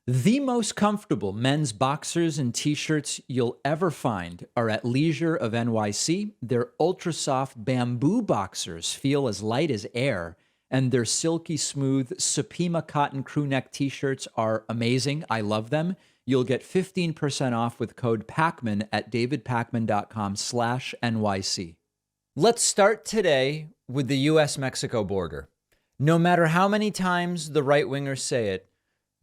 The most comfortable men's boxers and t-shirts you'll ever find are at Leisure of NYC. Their ultra soft bamboo boxers feel as light as air, and their silky smooth Supima cotton crew neck t-shirts are amazing. I love them. You'll get 15% off with code PACMAN at davidpacman.com/NYC. Let's start today with the US-Mexico border. No matter how many times the right-wingers say it,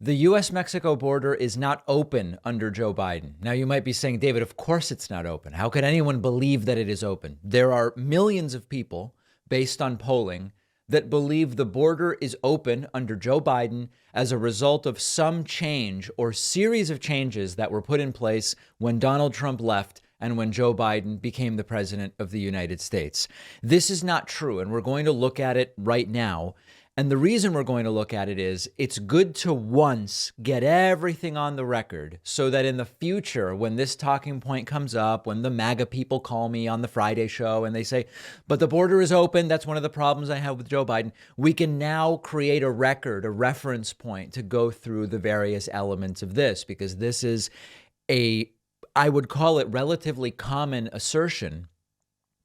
the US-Mexico border is not open under Joe Biden. Now, you might be saying, David, of course it's not open. How could anyone believe that it is open? There are millions of people, based on polling, that believe the border is open under Joe Biden as a result of some change or series of changes that were put in place when Donald Trump left and when Joe Biden became the president of the United States. This is not true, and we're going to look at it right now. And the reason we're going to look at it is it's good to once get everything on the record so that in the future, when this talking point comes up, when the MAGA people call me on the Friday show and they say, but the border is open, that's one of the problems I have with Joe Biden, we can now create a record, a reference point to go through the various elements of this, because this is I would call it relatively common assertion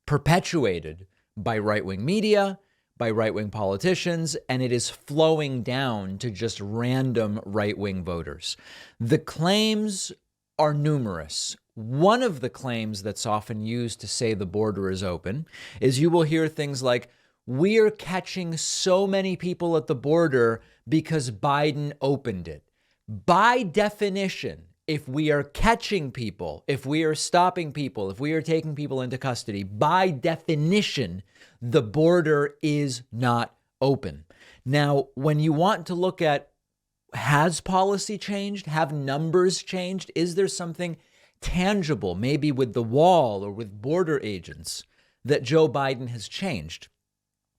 perpetuated by right-wing media, by right-wing politicians, and it is flowing down to just random right-wing voters. The claims are numerous. One of the claims that's often used to say the border is open is you will hear things like, we're catching so many people at the border because Biden opened it. By definition, if we are catching people, if we are stopping people, if we are taking people into custody, by definition, the border is not open. Now, when you want to look at, has policy changed? Have numbers changed? Is there something tangible, maybe with the wall or with border agents, that Joe Biden has changed?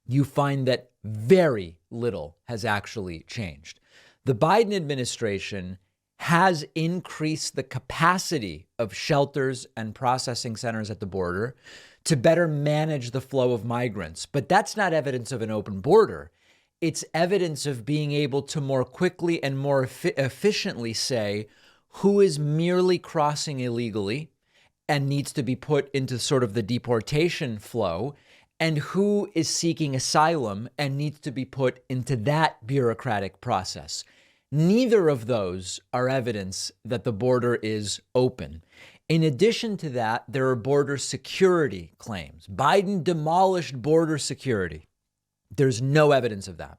You find that very little has actually changed. The Biden administration has increased the capacity of shelters and processing centers at the border to better manage the flow of migrants. But that's not evidence of an open border. It's evidence of being able to more quickly and more efficiently say who is merely crossing illegally and needs to be put into sort of the deportation flow, and who is seeking asylum and needs to be put into that bureaucratic process. Neither of those are evidence that the border is open. In addition to that, there are border security claims. Biden demolished border security. There's no evidence of that.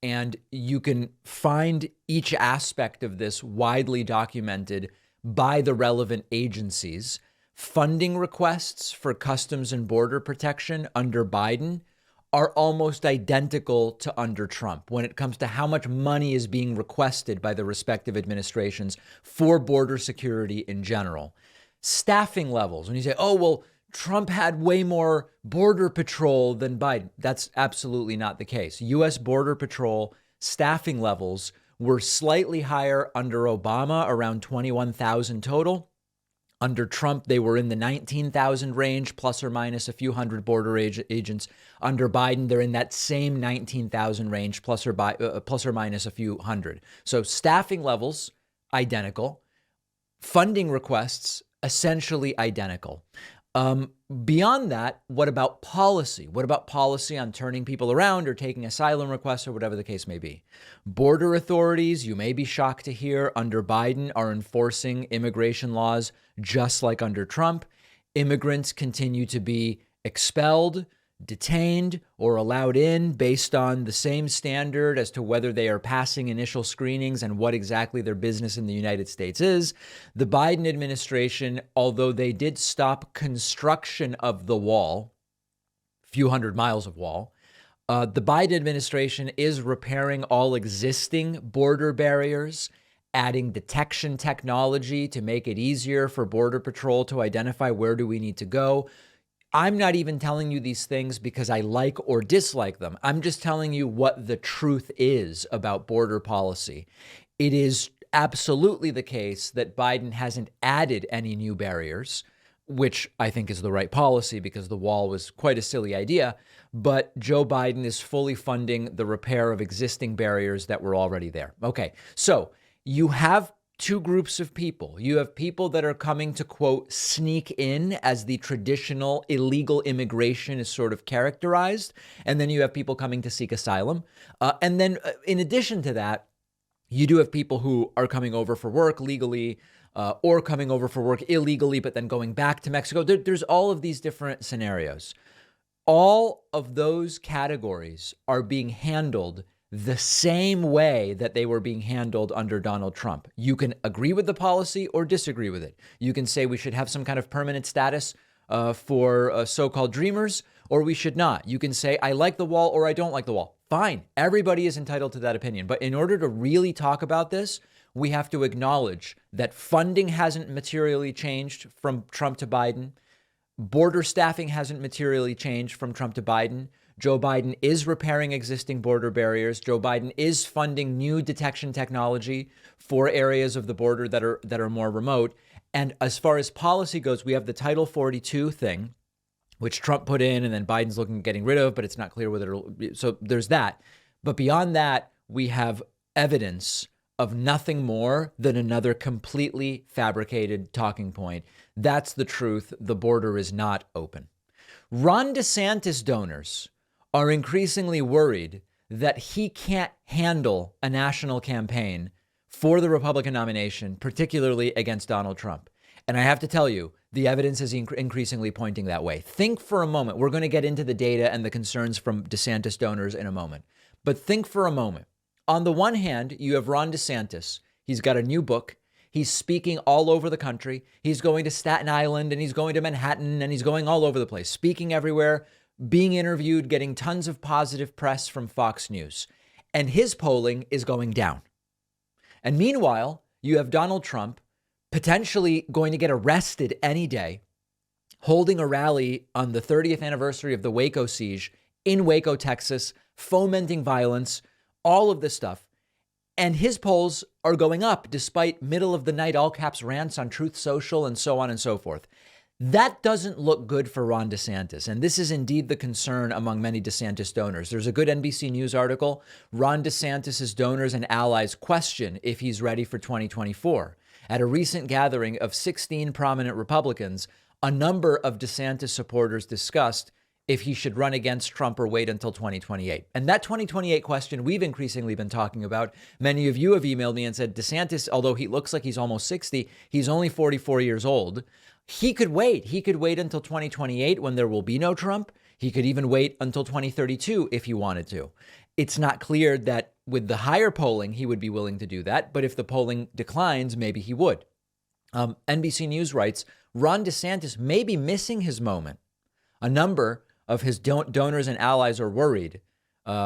And you can find each aspect of this widely documented by the relevant agencies. Funding requests for Customs and Border Protection under Biden are almost identical to under Trump when it comes to how much money is being requested by the respective administrations for border security in general. Staffing levels, when you say, oh, well, Trump had way more border patrol than Biden. That's absolutely not the case. U.S. Border Patrol staffing levels were slightly higher under Obama, around 21,000 total. Under Trump, they were in the 19,000 range, plus or minus a few hundred border agents. Under Biden, they're in that same 19,000 range, plus or minus a few hundred. So staffing levels, identical. Funding requests, essentially identical. Beyond that, what about policy? What about policy on turning people around or taking asylum requests or whatever the case may be? Border authorities, you may be shocked to hear, under Biden are enforcing immigration laws just like under Trump. Immigrants continue to be expelled, detained, or allowed in based on the same standard as to whether they are passing initial screenings and what exactly their business in the United States is. The Biden administration, although they did stop construction of the wall, a few hundred miles of wall, the Biden administration is repairing all existing border barriers, adding detection technology to make it easier for Border Patrol to identify where do we need to go. I'm not even telling you these things because I like or dislike them. I'm just telling you what the truth is about border policy. It is absolutely the case that Biden hasn't added any new barriers, which I think is the right policy because the wall was quite a silly idea. But Joe Biden is fully funding the repair of existing barriers that were already there. Okay, so you have two groups of people. You have people that are coming to, quote, sneak in, as the traditional illegal immigration is sort of characterized. And then you have people coming to seek asylum. And then in addition to that, you do have people who are coming over for work legally, or coming over for work illegally, but then going back to Mexico. There's all of these different scenarios. All of those categories are being handled the same way that they were being handled under Donald Trump. You can agree with the policy or disagree with it. You can say we should have some kind of permanent status for so-called dreamers, or we should not. You can say, I like the wall or I don't like the wall. Fine. Everybody is entitled to that opinion. But in order to really talk about this, we have to acknowledge that funding hasn't materially changed from Trump to Biden. Border staffing hasn't materially changed from Trump to Biden. Joe Biden is repairing existing border barriers. Joe Biden is funding new detection technology for areas of the border that are more remote. And as far as policy goes, we have the Title 42 thing, which Trump put in and then Biden's looking at getting rid of, but it's not clear whether it'll be. So there's that. But beyond that, we have evidence of nothing more than another completely fabricated talking point. That's the truth. The border is not open. Ron DeSantis donors are increasingly worried that he can't handle a national campaign for the Republican nomination, particularly against Donald Trump. And I have to tell you, the evidence is increasingly pointing that way. Think for a moment. We're going to get into the data and the concerns from DeSantis donors in a moment. But think for a moment. On the one hand, you have Ron DeSantis. He's got a new book. He's speaking all over the country. He's going to Staten Island and he's going to Manhattan and he's going all over the place, speaking everywhere, being interviewed, getting tons of positive press from Fox News. And his polling is going down. And meanwhile, you have Donald Trump potentially going to get arrested any day, holding a rally on the 30th anniversary of the Waco siege in Waco, Texas, fomenting violence, all of this stuff. And his polls are going up despite middle of the night all caps rants on Truth Social and so on and so forth. That doesn't look good for Ron DeSantis. And this is indeed the concern among many DeSantis donors. There's a good NBC News article. Ron DeSantis' donors and allies question if he's ready for 2024. At a recent gathering of 16 prominent Republicans, a number of DeSantis supporters discussed if he should run against Trump or wait until 2028. And that 2028 question we've increasingly been talking about. Many of you have emailed me and said, DeSantis, although he looks like he's almost 60, he's only 44 years old. He could wait. He could wait until 2028 when there will be no Trump. He could even wait until 2032 if he wanted to. It's not clear that with the higher polling, he would be willing to do that. But if the polling declines, maybe he would. NBC News writes, Ron DeSantis may be missing his moment. A number of his donors and allies are worried.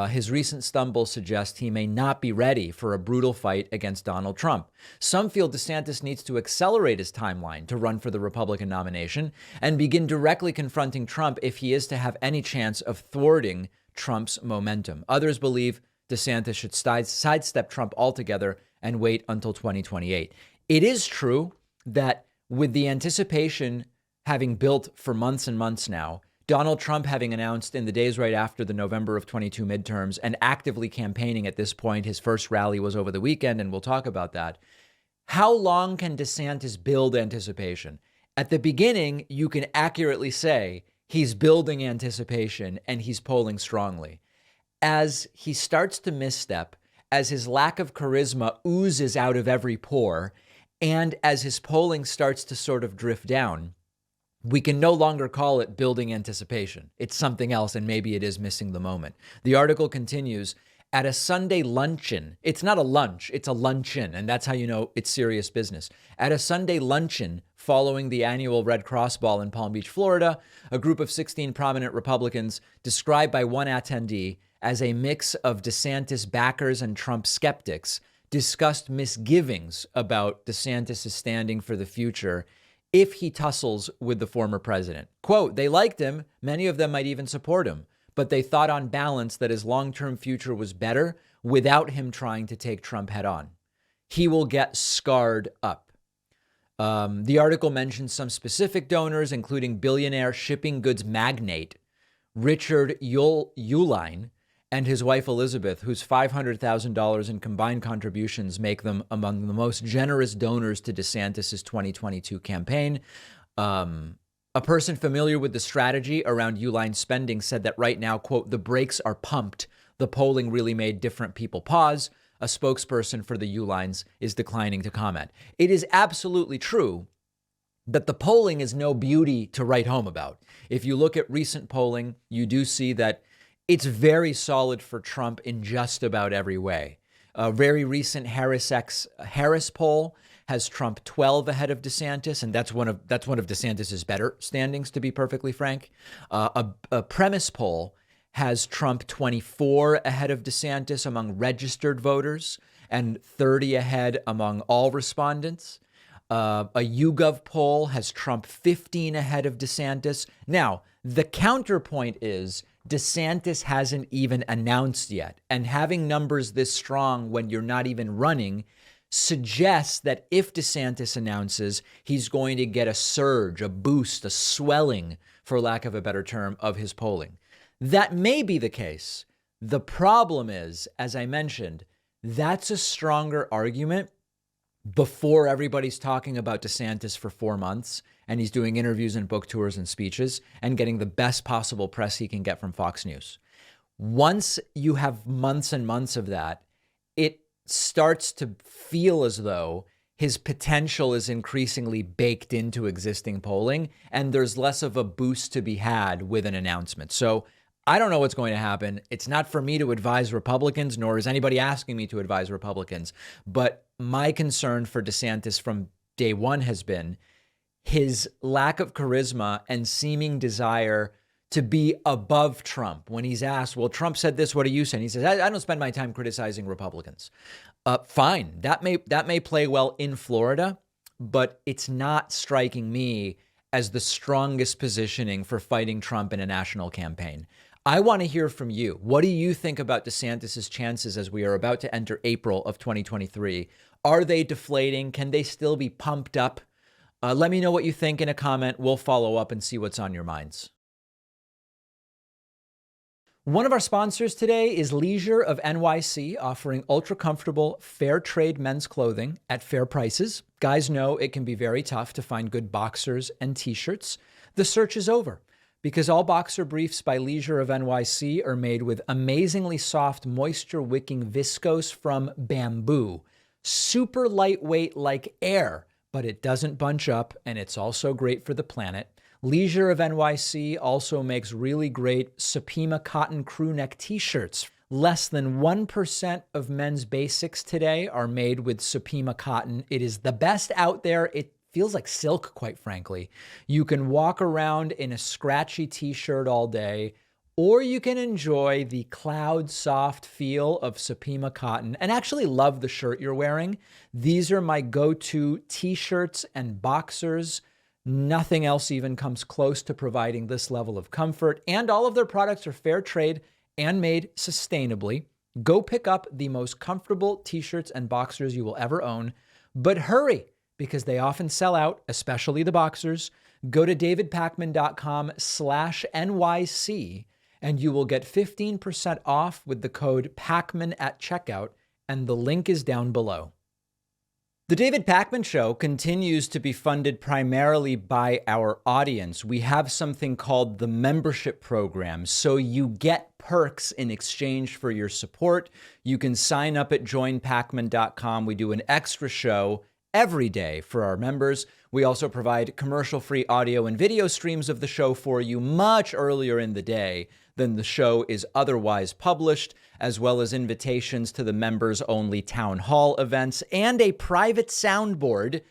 His recent stumbles suggest he may not be ready for a brutal fight against Donald Trump. Some feel DeSantis needs to accelerate his timeline to run for the Republican nomination and begin directly confronting Trump if he is to have any chance of thwarting Trump's momentum. Others believe DeSantis should sidestep Trump altogether and wait until 2028. It is true that with the anticipation having built for months and months now, Donald Trump having announced in the days right after the November of 22 midterms and actively campaigning at this point, his first rally was over the weekend, and we'll talk about that. How long can DeSantis build anticipation? At the beginning, you can accurately say he's building anticipation and he's polling strongly. As he starts to misstep, as his lack of charisma oozes out of every pore, and as his polling starts to sort of drift down, we can no longer call it building anticipation. It's something else, and maybe it is missing the moment. The article continues, at a Sunday luncheon, it's not a lunch, it's a luncheon, and that's how you know it's serious business. At a Sunday luncheon following the annual Red Cross Ball in Palm Beach, Florida, a group of 16 prominent Republicans, described by one attendee as a mix of DeSantis backers and Trump skeptics, discussed misgivings about DeSantis' standing for the future if he tussles with the former president. Quote, they liked him. Many of them might even support him, but they thought on balance that his long-term future was better without him trying to take Trump head on. He will get scarred up. The article mentions some specific donors, including billionaire shipping goods magnate Richard Uihlein and his wife Elizabeth, whose $500,000 in combined contributions make them among the most generous donors to DeSantis' 2022 campaign. A person familiar with the strategy around Uline spending said that right now, quote, the brakes are pumped. The polling really made different people pause. A spokesperson for the Ulines is declining to comment. It is absolutely true that the polling is no beauty to write home about. If you look at recent polling, you do see that it's very solid for Trump in just about every way. A very recent Harris poll has Trump 12 ahead of DeSantis, and that's one of DeSantis's better standings, to be perfectly frank. A premise poll has Trump 24 ahead of DeSantis among registered voters and 30 ahead among all respondents. A YouGov poll has Trump 15 ahead of DeSantis. Now, the counterpoint is DeSantis hasn't even announced yet. And having numbers this strong when you're not even running suggests that if DeSantis announces, he's going to get a surge, a boost, a swelling, for lack of a better term, of his polling. That may be the case. The problem is, as I mentioned, that's a stronger argument before everybody's talking about DeSantis for 4 months and he's doing interviews and book tours and speeches and getting the best possible press he can get from Fox News. Once you have months and months of that, it starts to feel as though his potential is increasingly baked into existing polling and there's less of a boost to be had with an announcement. So I don't know what's going to happen. It's not for me to advise Republicans, nor is anybody asking me to advise Republicans. But my concern for DeSantis from day one has been his lack of charisma and seeming desire to be above Trump. When he's asked, well, Trump said this, what do you say? And he says, I don't spend my time criticizing Republicans. Fine, that may play well in Florida, but it's not striking me as the strongest positioning for fighting Trump in a national campaign. I want to hear from you. What do you think about DeSantis's chances as we are about to enter April of 2023? Are they deflating? Can they still be pumped up? Let me know what you think in a comment. We'll follow up and see what's on your minds. One of our sponsors today is Leisure of NYC, offering ultra comfortable, fair trade men's clothing at fair prices. Guys know it can be very tough to find good boxers and t-shirts. The search is over, because all boxer briefs by Leisure of NYC are made with amazingly soft, moisture-wicking viscose from bamboo. Super lightweight like air, but it doesn't bunch up, and it's also great for the planet. Leisure of NYC also makes really great Supima cotton crew neck t-shirts. Less than 1% of men's basics today are made with Supima cotton. It is the best out there. It feels like silk, quite frankly. You can walk around in a scratchy t-shirt all day, or you can enjoy the cloud soft feel of Supima cotton and actually love the shirt you're wearing. These are my go-to t-shirts and boxers. Nothing else even comes close to providing this level of comfort, and all of their products are fair trade and made sustainably. Go pick up the most comfortable t-shirts and boxers you will ever own, but hurry, because they often sell out, especially the boxers. Go to davidpakman.com/NYC and you will get 15% off with the code PAKMAN at checkout, and the link is down below. The David Pakman Show continues to be funded primarily by our audience. We have something called the membership program, so you get perks in exchange for your support. You can sign up at joinpakman.com. We do an extra show every day for our members. We also provide commercial-free audio and video streams of the show for you much earlier in the day than the show is otherwise published, as well as invitations to the members-only town hall events and a private soundboard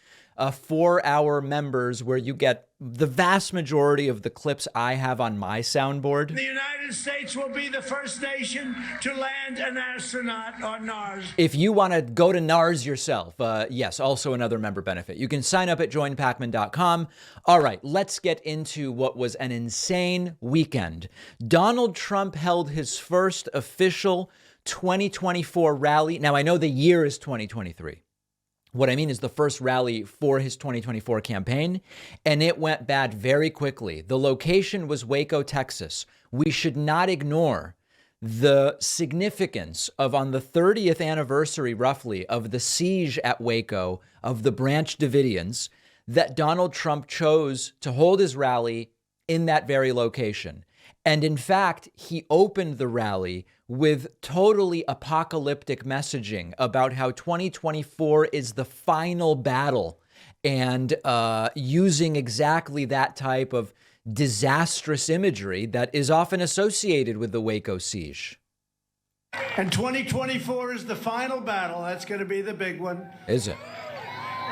for our members, where you get the vast majority of the clips I have on my soundboard. The United States will be the first nation to land an astronaut on Mars. If you want to go to Mars yourself, yes, also another member benefit. You can sign up at joinpakman.com. All right, let's get into what was an insane weekend. Donald Trump held his first official 2024 rally. Now, I know the year is 2023. What I mean is the first rally for his 2024 campaign, and it went bad very quickly. The location was Waco, Texas. We should not ignore the significance of, on the 30th anniversary, roughly, of the siege at Waco of the Branch Davidians, that Donald Trump chose to hold his rally in that very location. And in fact, he opened the rally with totally apocalyptic messaging about how 2024 is the final battle, and using exactly that type of disastrous imagery that is often associated with the Waco siege. And 2024 is the final battle. That's going to be the big one. Is it?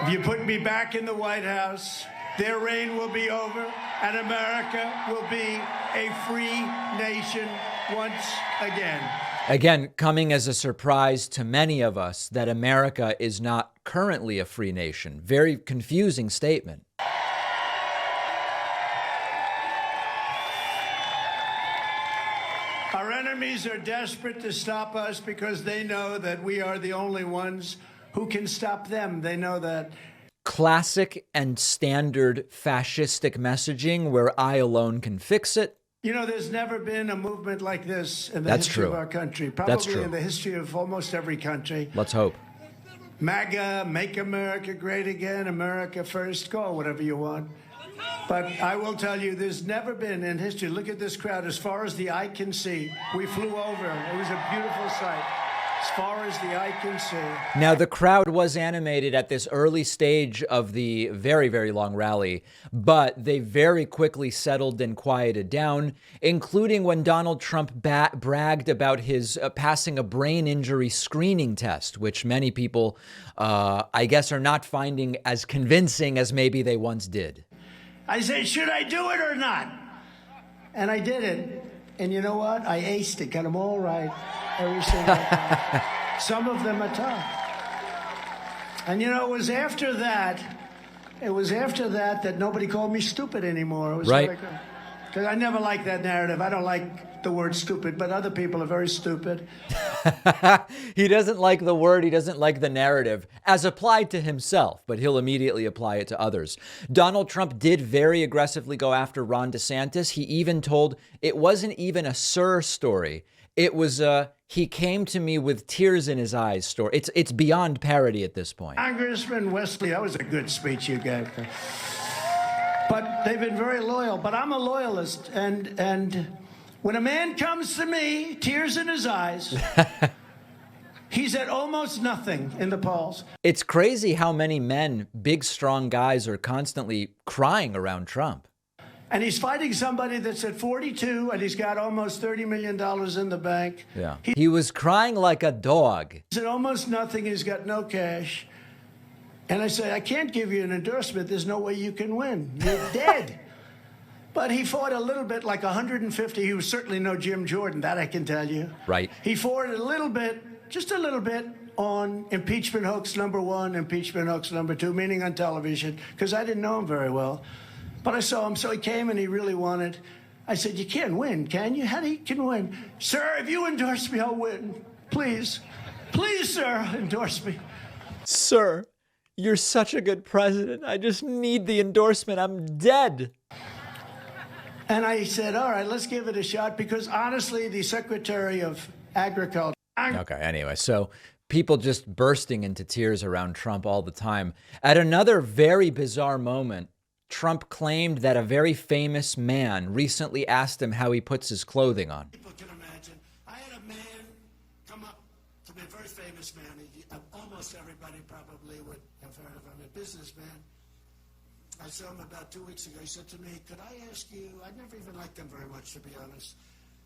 If you put me back in the White House, their reign will be over, and America will be a free nation once again. Again, coming as a surprise to many of us that America is not currently a free nation. Very confusing statement. Our enemies are desperate to stop us because they know that we are the only ones who can stop them. They know that. Classic and standard fascistic messaging where I alone can fix it. You know, there's never been a movement like this in the That's history true. of our country. That's Probably true. in the history of almost every country. Let's hope. MAGA, make America great again, America first, call it whatever you want. But I will tell you, there's never been in history, look at this crowd, as far as the eye can see. We flew over. It was a beautiful sight. As far as the eye can see. Now, the crowd was animated at this early stage of the very, very long rally, but they very quickly settled and quieted down, including when Donald Trump bragged about his passing a brain injury screening test, which many people, I guess, are not finding as convincing as maybe they once did. I said, should I do it or not? And I did it. And you know what? I aced it, got them all right. Every single time. Some of them are tough. And you know, it was after that that nobody called me stupid anymore. It was right. Because I never liked that narrative. I don't like the word stupid, but other people are very stupid. He doesn't like the word, he doesn't like the narrative as applied to himself, but he'll immediately apply it to others. Donald Trump did very aggressively go after Ron DeSantis. He even told it wasn't even a sir story. It was he came to me with tears in his eyes story. It's beyond parody at this point. Congressman Wesley, that was a good speech you gave. But they've been very loyal. But I'm a loyalist, and when a man comes to me, tears in his eyes, he's at almost nothing in the polls. It's crazy how many men, big, strong guys, are constantly crying around Trump. And he's fighting somebody that's at 42, and he's got almost $30 million in the bank. Yeah. He was crying like a dog. He's at almost nothing. He's got no cash. And I said, I can't give you an endorsement. There's no way you can win. You're dead. But he fought a little bit, like 150. He was certainly no Jim Jordan, that I can tell you. Right. He fought a little bit, just a little bit, on impeachment hoax number 1, impeachment hoax number 2, meaning on television, because I didn't know him very well. But I saw him, so he came and he really wanted. I said, you can't win, can you? How do you can win? Sir, if you endorse me, I'll win. Please. Please, sir, endorse me. Sir, you're such a good president. I just need the endorsement. I'm dead. And I said, all right, let's give it a shot, because honestly, the Secretary of Agriculture. Okay, anyway, so people just bursting into tears around Trump all the time. At another very bizarre moment, Trump claimed that a very famous man recently asked him how he puts his clothing on. People can imagine. I had a man come up to me, a very famous man. Almost everybody probably would have heard of him, a businessman. I saw him about 2 weeks ago. He said to me, could I ask you, I never even liked him very much, to be honest,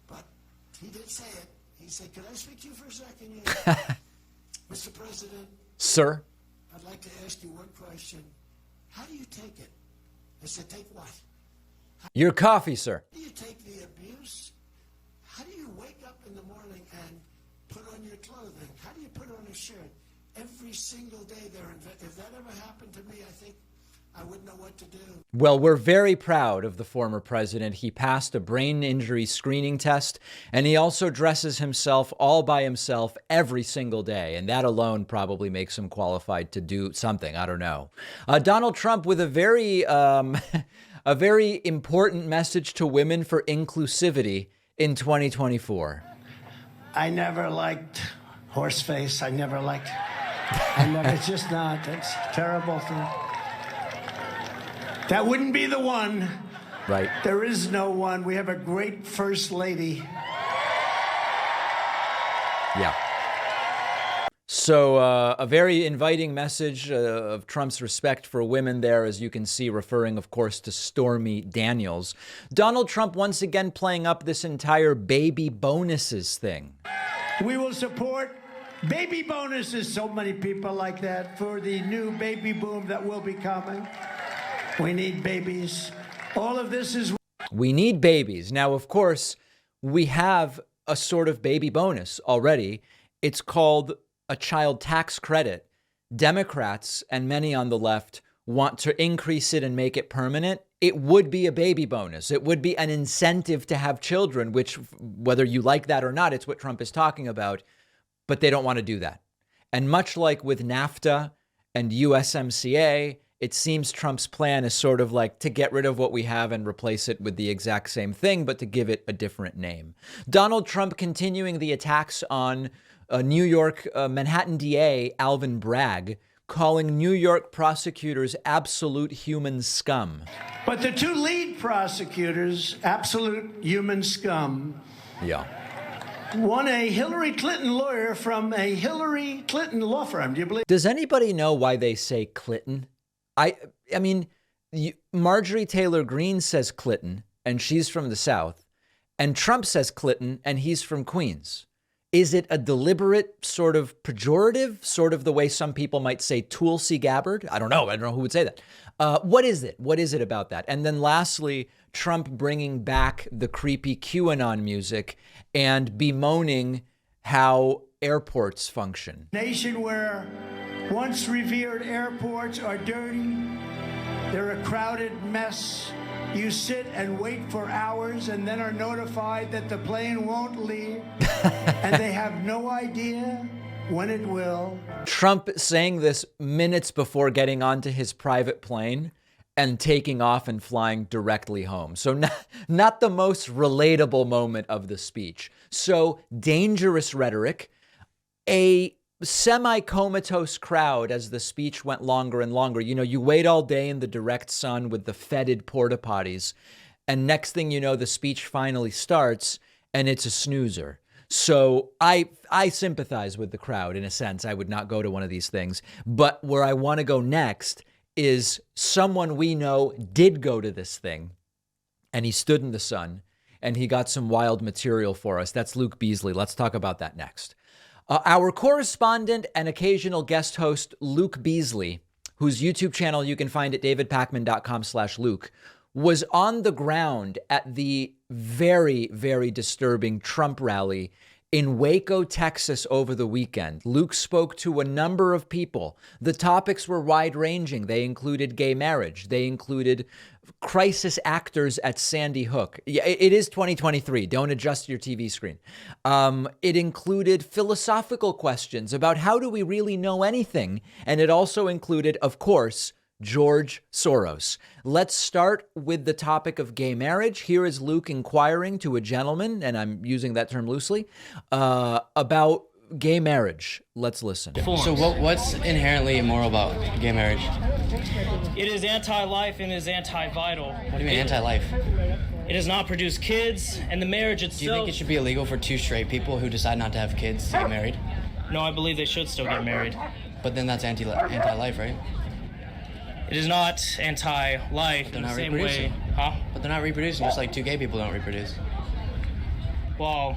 but he did say it. He said, could I speak to you for a second? Mr. President. Sir? I'd like to ask you one question. How do you take it? I said, take what? Your coffee, sir. How do you take the abuse? How do you wake up in the morning and put on your clothing? How do you put on a shirt? Every single day if that ever happened to me, I think I wouldn't know what to do. Well, we're very proud of the former president. He passed a brain injury screening test, and he also dresses himself all by himself every single day. And that alone probably makes him qualified to do something. I don't know. Donald Trump with a very important message to women for inclusivity in 2024. I never liked Horseface. It's just not. It's a terrible thing. That wouldn't be the one. Right. There is no one. We have a great first lady. Yeah. So a very inviting message of Trump's respect for women there, as you can see, referring, of course, to Stormy Daniels. Donald Trump once again playing up this entire baby bonuses thing. We will support baby bonuses. So many people like that for the new baby boom that will be coming. We need babies. All of this is... We need babies. Now, of course, we have a sort of baby bonus already. It's called a child tax credit. Democrats and many on the left want to increase it and make it permanent. It would be a baby bonus. It would be an incentive to have children, which, whether you like that or not, it's what Trump is talking about, but they don't want to do that. And much like with NAFTA and USMCA, it seems Trump's plan is sort of like to get rid of what we have and replace it with the exact same thing, but to give it a different name. Donald Trump continuing the attacks on New York Manhattan DA Alvin Bragg, calling New York prosecutors absolute human scum. But the two lead prosecutors, absolute human scum. Yeah. One, a Hillary Clinton lawyer from a Hillary Clinton law firm. Do you believe? Does anybody know why they say Clinton? I mean, Marjorie Taylor Greene says Clinton, and she's from the South, and Trump says Clinton, and he's from Queens. Is it a deliberate sort of pejorative, sort of the way some people might say Tulsi Gabbard? I don't know who would say that. What is it? What is it about that? And then lastly, Trump bringing back the creepy QAnon music and bemoaning how airports function. Nation where once revered airports are dirty, they're a crowded mess. You sit and wait for hours and then are notified that the plane won't leave and they have no idea when it will. Trump saying this minutes before getting onto his private plane and taking off and flying directly home. So not the most relatable moment of the speech. So dangerous rhetoric, a semi-comatose crowd as the speech went longer and longer. You know, you wait all day in the direct sun with the fetid porta potties, and next thing you know, the speech finally starts and it's a snoozer. So I sympathize with the crowd in a sense. I would not go to one of these things. But where I want to go next is someone we know did go to this thing, and he stood in the sun and he got some wild material for us. That's Luke Beasley. Let's talk about that next. Our correspondent and occasional guest host, Luke Beasley, whose YouTube channel you can find at davidpakman.com/Luke, was on the ground at the very, very disturbing Trump rally in Waco, Texas over the weekend. Luke spoke to a number of people. The topics were wide-ranging. They included gay marriage. They included crisis actors at Sandy Hook. Yeah, it is 2023. Don't adjust your TV screen. It included philosophical questions about how do we really know anything? And it also included, of course, George Soros. Let's start with the topic of gay marriage. Here is Luke inquiring to a gentleman, and I'm using that term loosely, about gay marriage. Let's listen. So what's inherently immoral about gay marriage? It is anti-life and it is anti-vital. What do you mean anti-life? It does not produce kids, and the marriage itself... Do you think it should be illegal for two straight people who decide not to have kids to get married? No, I believe they should still get married. But then that's anti-life, right? It is not anti-life in the same way. Huh? But they're not reproducing, just like two gay people don't reproduce. Well,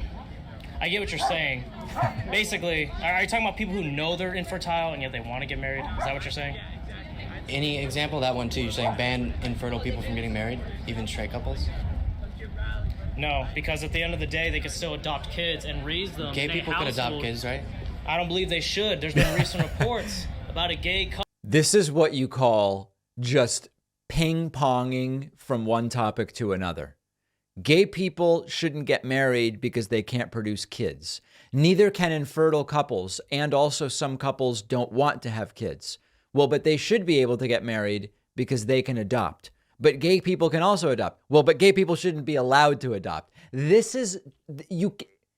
I get what you're saying. Basically, are you talking about people who know they're infertile and yet they want to get married? Is that what you're saying? Any example of that one too? You're saying ban infertile people from getting married, even straight couples? No, because at the end of the day, they can still adopt kids and raise them. Gay people could adopt kids, right? I don't believe they should. There's been recent reports about a gay couple. This is what you call just ping-ponging from one topic to another. Gay people shouldn't get married because they can't produce kids. Neither can infertile couples, and also some couples don't want to have kids. Well, but they should be able to get married because they can adopt. But gay people can also adopt. Well, but gay people shouldn't be allowed to adopt. This is,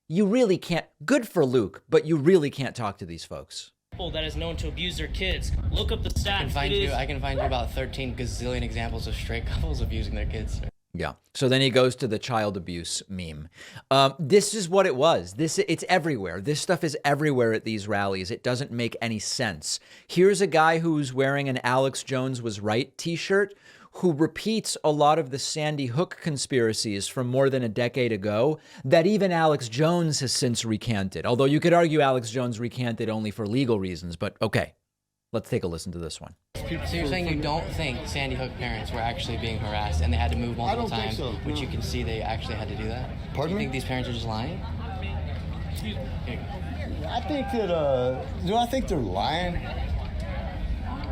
you really can't, good for Luke, but you really can't talk to these folks. That is known to abuse their kids. Look up the stats. I can find you about 13 gazillion examples of straight couples abusing their kids. Yeah. So then he goes to the child abuse meme. This is what it was. It's everywhere. This stuff is everywhere at these rallies. It doesn't make any sense. Here's a guy who's wearing an Alex Jones was right t-shirt who repeats a lot of the Sandy Hook conspiracies from more than a decade ago that even Alex Jones has since recanted. Although you could argue Alex Jones recanted only for legal reasons, but okay. Let's take a listen to this one. So you're saying you don't think Sandy Hook parents were actually being harassed and they had to move multiple times, which you can see they actually had to do that? Pardon you me? think these parents are just lying? I think that, do I think they're lying?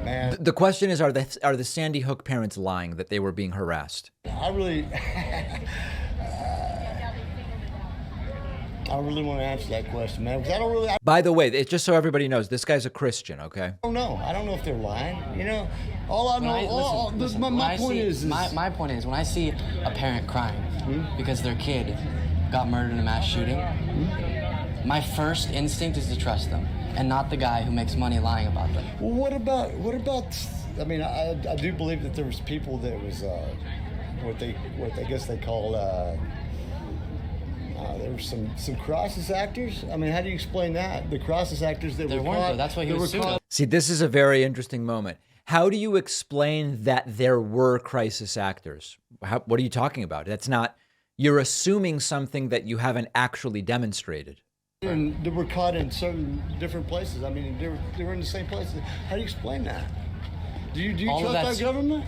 Man, The question is, are the Sandy Hook parents lying that they were being harassed? I really want to answer that question, man, because I By the way, it's just so everybody knows, this guy's a Christian, okay? don't know. I don't know if they're lying. You know, all I know, my point is my point is when I see a parent crying because their kid got murdered in a mass shooting, my first instinct is to trust them and not the guy who makes money lying about them. well, what about? I mean, I do believe that there was people that was what I guess they call. There were some crisis actors. I mean, how do you explain that? The crisis actors that There were weren't, caught. though. That's why he was sued. See, this is a very interesting moment. How do you explain that there were crisis actors? What are you talking about? That's not, you're assuming something that you haven't actually demonstrated. And they were caught in certain different places. I mean, they were in the same places. How do you explain that? Do you All of trust our that's- government?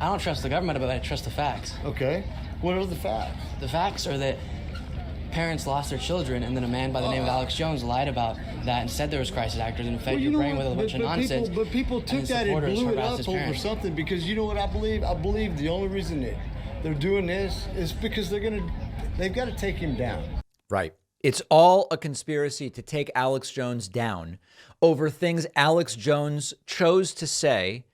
I don't trust the government, but I trust the facts. Okay. What are the facts? The facts are that parents lost their children, and then a man by the name of Alex Jones lied about that and said there was crisis actors and fed your brain with a bunch of nonsense. But people took his that and supporters blew it harassed up his over parents. something because you know what I believe? I believe the only reason that they're doing this is because they've got to take him down. Right. It's all a conspiracy to take Alex Jones down over things Alex Jones chose to say,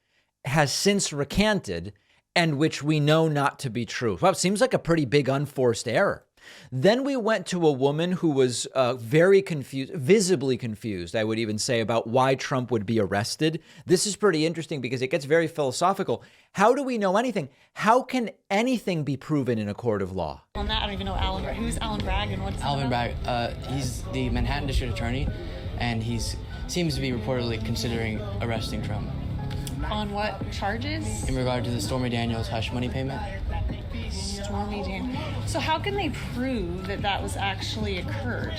has since recanted, and which we know not to be true. Well, it seems like a pretty big unforced error. Then we went to a woman who was very confused, visibly confused, I would even say, about why Trump would be arrested. This is pretty interesting because it gets very philosophical. How do we know anything? How can anything be proven in a court of law? On that, I don't even know Alan. Who's Alan Bragg and what's Alvin Bragg, he's the Manhattan District Attorney, and seems to be reportedly considering arresting Trump on what charges? in regard to the Stormy Daniels hush money payment. Stormy Daniels. So how can they prove that that was actually occurred?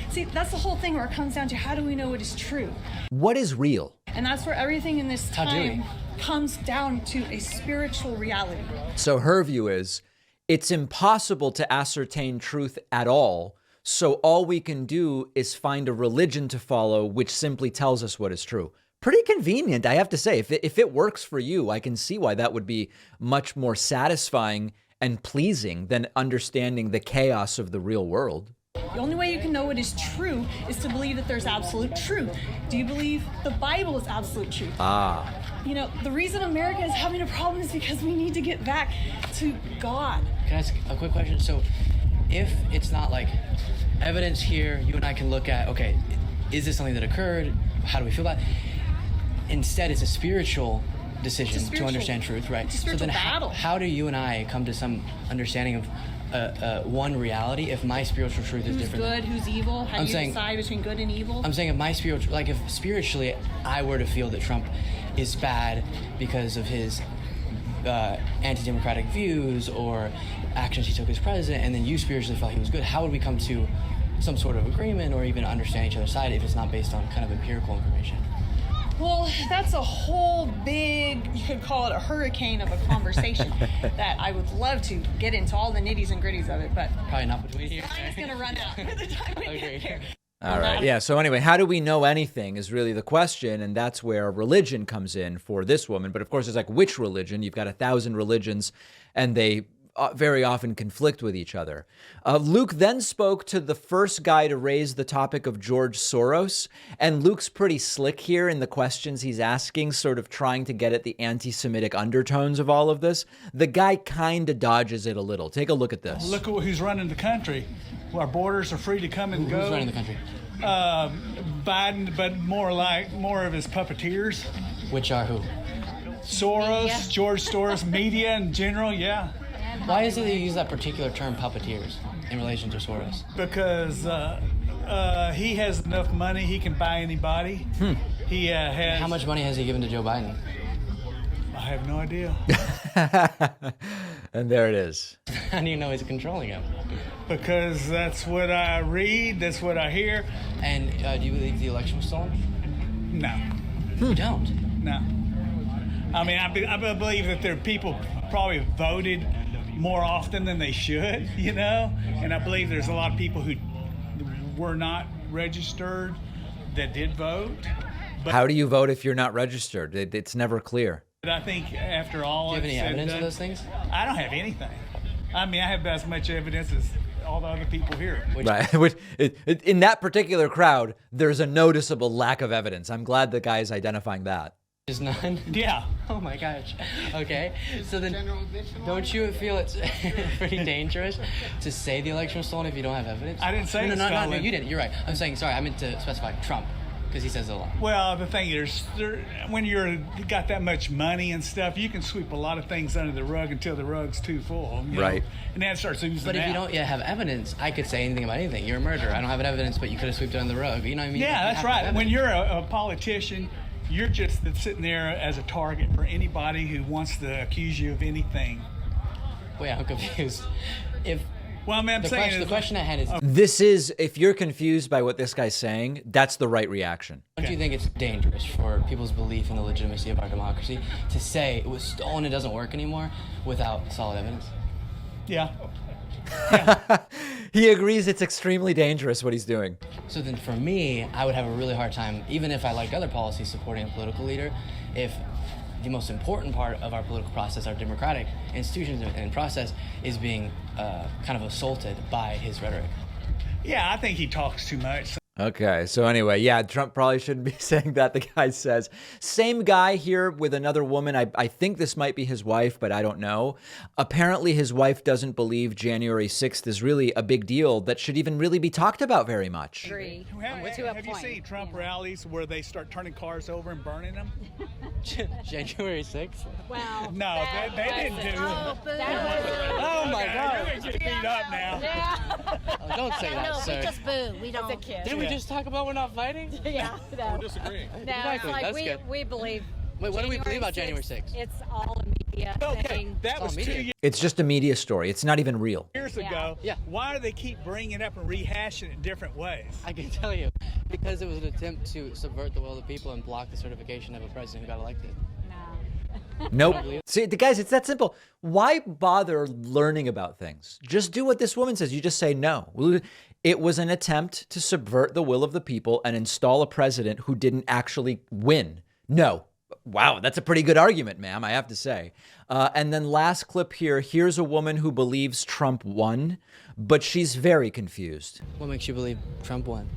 See, that's the whole thing where it comes down to how do we know what is true? What is real? And that's where everything in this How do we? time comes down to a spiritual reality. So her view is it's impossible to ascertain truth at all. So all we can do is find a religion to follow, which simply tells us what is true. Pretty convenient, I have to say. If it works for you, I can see why that would be much more satisfying and pleasing than understanding the chaos of the real world. The only way you can know what is true is to believe that there's absolute truth. Do you believe the Bible is absolute truth? You know, the reason America is having a problem is because we need to get back to God. Can I ask a quick question? So, if it's not like evidence here, you and I can look at, okay, is this something that occurred? How do we feel about it? Instead, it's a spiritual decision It's a spiritual- to understand truth, right? it's a spiritual battle. How do you and I come to some understanding of one reality if my spiritual truth is Who's different? good, who's evil? How do you decide between good and evil? I'm saying if spiritually I were to feel that Trump is bad because of his anti-democratic views or actions he took as president, and then you spiritually felt he was good, how would we come to some sort of agreement or even understand each other's side if it's not based on kind of empirical information? Well, that's a whole big, you could call it a hurricane of a conversation that I would love to get into all the nitties and gritties of it, but Probably not between here. time's going to run out by the time we Agreed. get there. All right. Yeah. So anyway, how do we know anything is really the question. And that's where religion comes in for this woman. But of course, it's like, which religion? You've got 1,000 religions and they very often conflict with each other. Luke then spoke to the first guy to raise the topic of George Soros, and Luke's pretty slick here in the questions he's asking, sort of trying to get at the anti-Semitic undertones of all of this. The guy kind of dodges it a little. Take a look at this. Look at who's running the country. Our borders are free to come and go. Who's running the country? Biden, but more of his puppeteers. Which are who? Soros, George Soros, media in general, yeah. Why is it that you use that particular term, puppeteers, in relation to Soros? Because he has enough money, he can buy anybody. He has. How much money has he given to Joe Biden? I have no idea. And there it is. How do you know he's controlling him? Because that's what I read, that's what I hear. And do you believe the election was stolen? No, You don't. no. I mean, I believe that there are people probably voted more often than they should, you know? And I believe there's a lot of people who were not registered that did vote. But How do you vote if you're not registered? It's never clear. I think after all, Do you have any it's said and evidence of done, those things? I don't have anything. I mean, I have as much evidence as all the other people here. Right. In that particular crowd, there's a noticeable lack of evidence. I'm glad the guy is identifying that. There's none? Yeah. Oh my gosh. Okay. So then, don't you feel it's pretty dangerous to say the election was stolen if you don't have evidence? I didn't say no, it's no, stolen. no, you didn't. You're right. I'm saying, sorry, I meant to specify Trump, because he says it a lot. Well, the thing is, when you got that much money and stuff, you can sweep a lot of things under the rug until the rug's too full. You Right. know? And then it starts oozing But if out. you don't yet have evidence, I could say anything about anything. You're a murderer. I don't have evidence, but you could have swept it under the rug. You know what I mean? Yeah, You that's have to right. have When evidence. you're a politician, you're just sitting there as a target for anybody who wants to accuse you of anything. Wait, I'm confused. If Well, I mean, I'm the saying question at hand is, This is, if you're confused by what this guy's saying, that's the right reaction. don't you think it's dangerous for people's belief in the legitimacy of our democracy to say it was stolen, it doesn't work anymore, without solid evidence? yeah. He agrees it's extremely dangerous what he's doing. So then for me, I would have a really hard time, even if I like other policies supporting a political leader, if the most important part of our political process, our democratic institutions and process, is being kind of assaulted by his rhetoric. Yeah, I think he talks too much. Okay, so anyway, yeah, Trump probably shouldn't be saying that, the guy says. Same guy here with another woman. I think this might be his wife, but I don't know. Apparently, his wife doesn't believe January 6th is really a big deal that should even really be talked about very much. Agree. Have you seen Trump rallies where they start turning cars over and burning them? January 6th? Well, No, they didn't do it. Oh my God. You're getting beat up now. Oh, don't say that, no, sir. we just boo. We don't. Didn't we just talk about we're not fighting? Yeah, no. Disagreeing. No, Exactly, it's like that's good. we believe. Wait, what do we believe about January 6th? 6th? It's all a media Okay, thing. that was media. 2 It's just a media story. It's not even real. years Yeah. ago. Yeah. Why do they keep bringing it up and rehashing it in different ways? I can tell you, because it was an attempt to subvert the will of the people and block the certification of a president who got elected. Nope. See, the guys, it's that simple. Why bother learning about things? Just do what this woman says. You just say no. It was an attempt to subvert the will of the people and install a president who didn't actually win. No. Wow, that's a pretty good argument, ma'am, I have to say. And then last clip here, here's a woman who believes Trump won, but she's very confused. What makes you believe Trump won?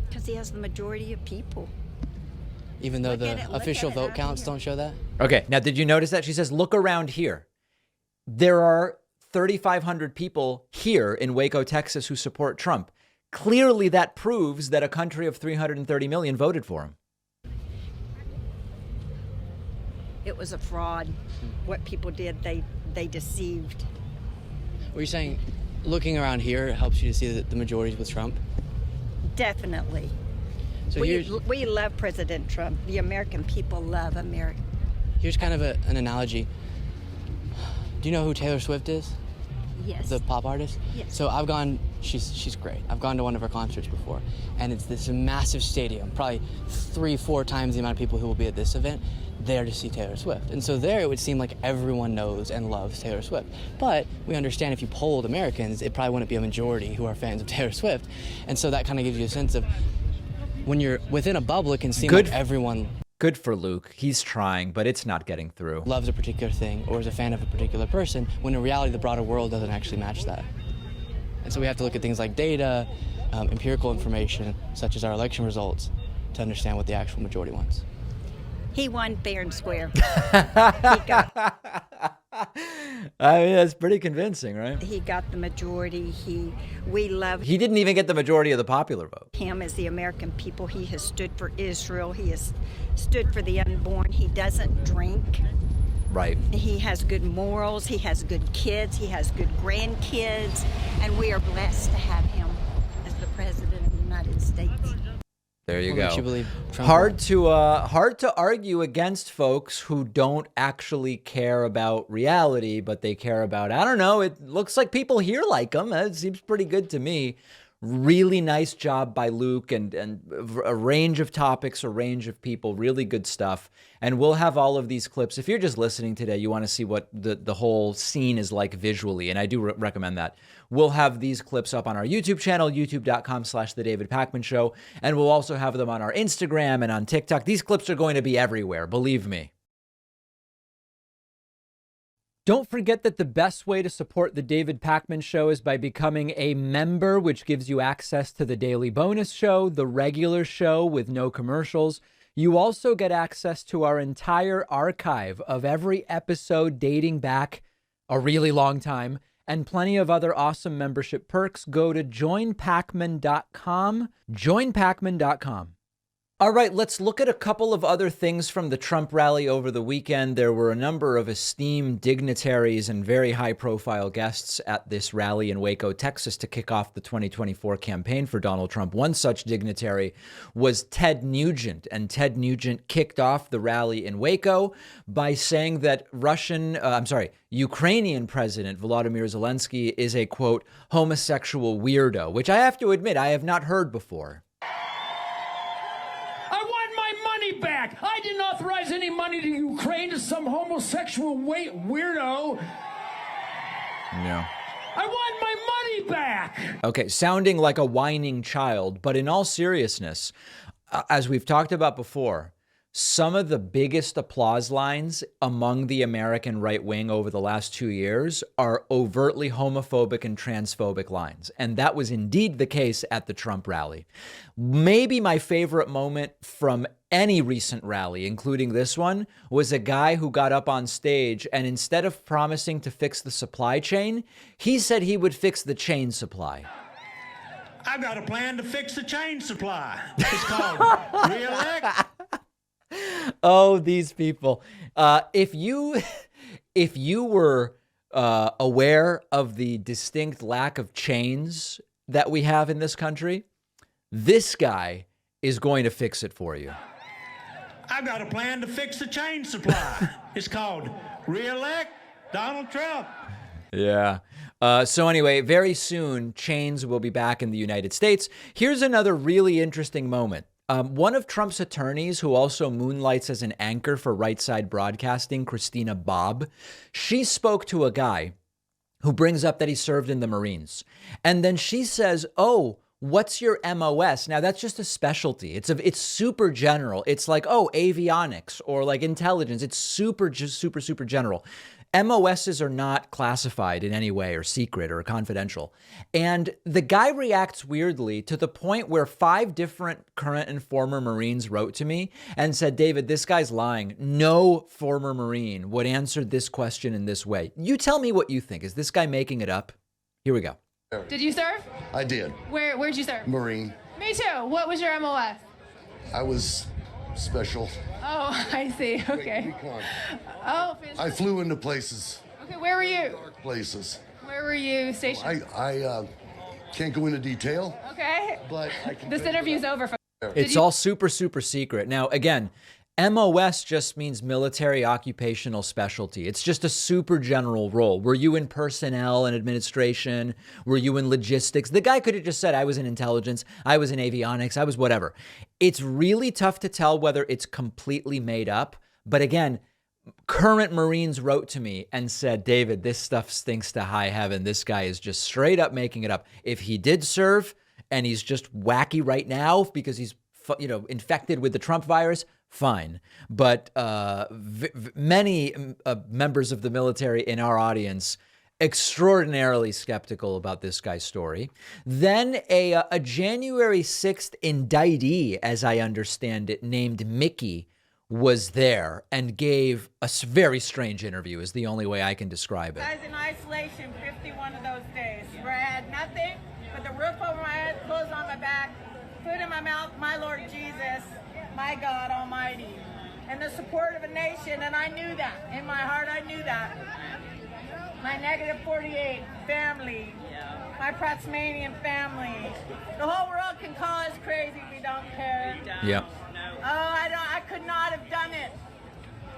Because he has the majority of people. Even though Look at the it, look official at it vote out counts here. don't show that? Okay, now did you notice that? She says, look around here. There are 3,500 people here in Waco, Texas who support Trump. Clearly that proves that a country of 330 million voted for him. It was a fraud. What people did, they deceived. Were you saying looking around here helps you to see that the majority is with Trump? Definitely. So We love President Trump. The American people love America. here's kind of an analogy. Do you know who Taylor Swift is? Yes. The pop artist? Yes. So I've gone, she's great. I've gone to one of her concerts before, and it's this massive stadium, probably 3-4 times the amount of people who will be at this event there to see Taylor Swift. And so there it would seem like everyone knows and loves Taylor Swift. But we understand if you polled Americans, it probably wouldn't be a majority who are fans of Taylor Swift. And so that kind of gives you a sense of when you're within a bubble, it can seem Good. like everyone Good for Luke. He's trying, but it's not getting through. Loves a particular thing or is a fan of a particular person, when in reality the broader world doesn't actually match that. And so we have to look at things like data, empirical information, such as our election results, to understand what the actual majority wants. He won fair and square. He got that's pretty convincing, right? He got the majority. We love He didn't even get the majority of the popular vote. him as the American people. He has stood for Israel. He has stood for the unborn. He doesn't drink. Right. He has good morals. He has good kids. He has good grandkids. And we are blessed to have him as the President of the United States. There you What go. makes you believe Trump Hard to argue against folks who don't actually care about reality, but they care about, I don't know, it looks like people here like him. It seems pretty good to me. Really nice job by Luke and a range of topics, a range of people, really good stuff. And we'll have all of these clips. If you're just listening today, you want to see what the whole scene is like visually, and I do recommend that. We'll have these clips up on our YouTube channel, youtube.com/The David Pakman Show, and we'll also have them on our Instagram and on TikTok. These clips are going to be everywhere, believe me. Don't forget that the best way to support the David Pakman Show is by becoming a member, which gives you access to the daily bonus show, the regular show with no commercials. You also get access to our entire archive of every episode dating back a really long time and plenty of other awesome membership perks. Go to joinpakman.com, joinpakman.com. All right, let's look at a couple of other things from the Trump rally over the weekend. There were a number of esteemed dignitaries and very high-profile guests at this rally in Waco, Texas, to kick off the 2024 campaign for Donald Trump. One such dignitary was Ted Nugent, and Ted Nugent kicked off the rally in Waco by saying that Ukrainian President Volodymyr Zelensky is a, quote, homosexual weirdo, which I have to admit I have not heard before. Back. I didn't authorize any money to Ukraine to some homosexual weirdo. No. I want my money back. Okay, sounding like a whining child, but in all seriousness, as we've talked about before, some of the biggest applause lines among the American right wing over the last 2 years are overtly homophobic and transphobic lines. And that was indeed the case at the Trump rally. Maybe my favorite moment from any recent rally, including this one, was a guy who got up on stage and instead of promising to fix the supply chain, he said he would fix the chain supply. I've got a plan to fix the chain supply. It's called re-elect. Oh, these people. If you were aware of the distinct lack of chains that we have in this country, this guy is going to fix it for you. I've got a plan to fix the chain supply. It's called re-elect Donald Trump. Yeah. So anyway, very soon, chains will be back in the United States. Here's another really interesting moment. One of Trump's attorneys, who also moonlights as an anchor for Right Side Broadcasting, Christina Bobb, she spoke to a guy who brings up that he served in the Marines. And then she says, oh, what's your MOS? Now, that's just a specialty. It's super general. It's like, oh, avionics or like intelligence. It's super general. MOSs are not classified in any way or secret or confidential. And the guy reacts weirdly to the point where 5 different current and former Marines wrote to me and said, David, this guy's lying. No former Marine would answer this question in this way. You tell me what you think. Is this guy making it up? Here we go. Did you serve? I did. Where'd you serve? Marine. Me too. What was your MOS? I was special. Oh, I see. Okay. Oh, fantastic. I flew into places. Okay, where were you? Dark places. Where were you stationed? I can't go into detail. Okay. But I can. This interview's over. It's all super secret. Now, again, MOS just means military occupational specialty. It's just a super general role. Were you in personnel and administration? Were you in logistics? The guy could have just said, I was in intelligence, I was in avionics, I was whatever. It's really tough to tell whether it's completely made up. But again, current Marines wrote to me and said, David, this stuff stinks to high heaven. This guy is just straight up making it up. If he did serve and he's just wacky right now because he's infected with the Trump virus, fine. But many members of the military in our audience extraordinarily skeptical about this guy's story. Then a January 6th indictee, as I understand it, named Mickey, was there and gave a very strange interview, is the only way I can describe it. I was in isolation 51 of those days where I had nothing but the roof over my head, clothes on my back, food in my mouth, my Lord Jesus, my God Almighty, and the support of a nation, and I knew that. In my heart, I knew that. My negative 48 family, my Protsmanian family. The whole world can call us crazy, we don't care. Yeah. Oh, I could not have done it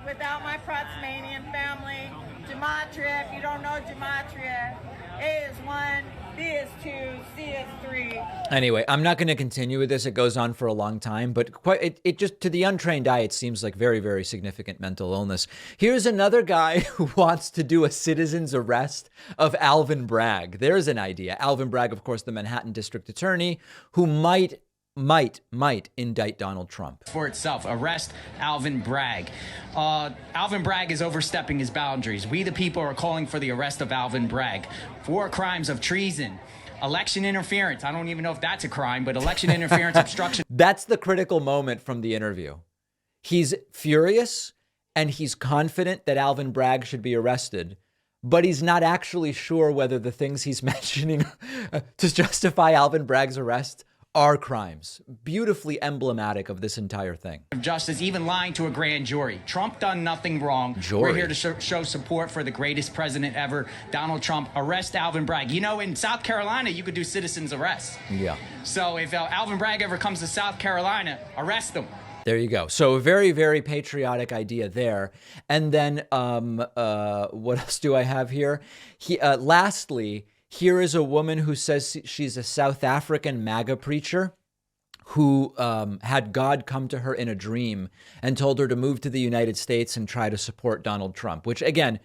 without my Protsmanian family. Gematria, if you don't know Gematria, A is 1, B is 2, C is 3. Anyway, I'm not going to continue with this. It goes on for a long time, but it just, to the untrained eye, it seems like very, very significant mental illness. Here's another guy who wants to do a citizen's arrest of Alvin Bragg. There's an idea. Alvin Bragg, of course, the Manhattan district attorney, who might indict Donald Trump. For itself, arrest Alvin Bragg. Alvin Bragg is overstepping his boundaries. We, the people, are calling for the arrest of Alvin Bragg for crimes of treason, election interference. I don't even know if that's a crime, but election interference, obstruction. That's the critical moment from the interview. He's furious and he's confident that Alvin Bragg should be arrested, but he's not actually sure whether the things he's mentioning to justify Alvin Bragg's arrest are crimes. Beautifully emblematic of this entire thing. Of justice, even lying to a grand jury. Trump done nothing wrong. Jury. We're here to show support for the greatest president ever, Donald Trump. Arrest Alvin Bragg. You know, in South Carolina, you could do citizen's arrest. Yeah. So if Alvin Bragg ever comes to South Carolina, arrest him. There you go. So a very, very patriotic idea there. And then what else do I have here? Lastly, here is a woman who says she's a South African MAGA preacher who had God come to her in a dream and told her to move to the United States and try to support Donald Trump, which, again,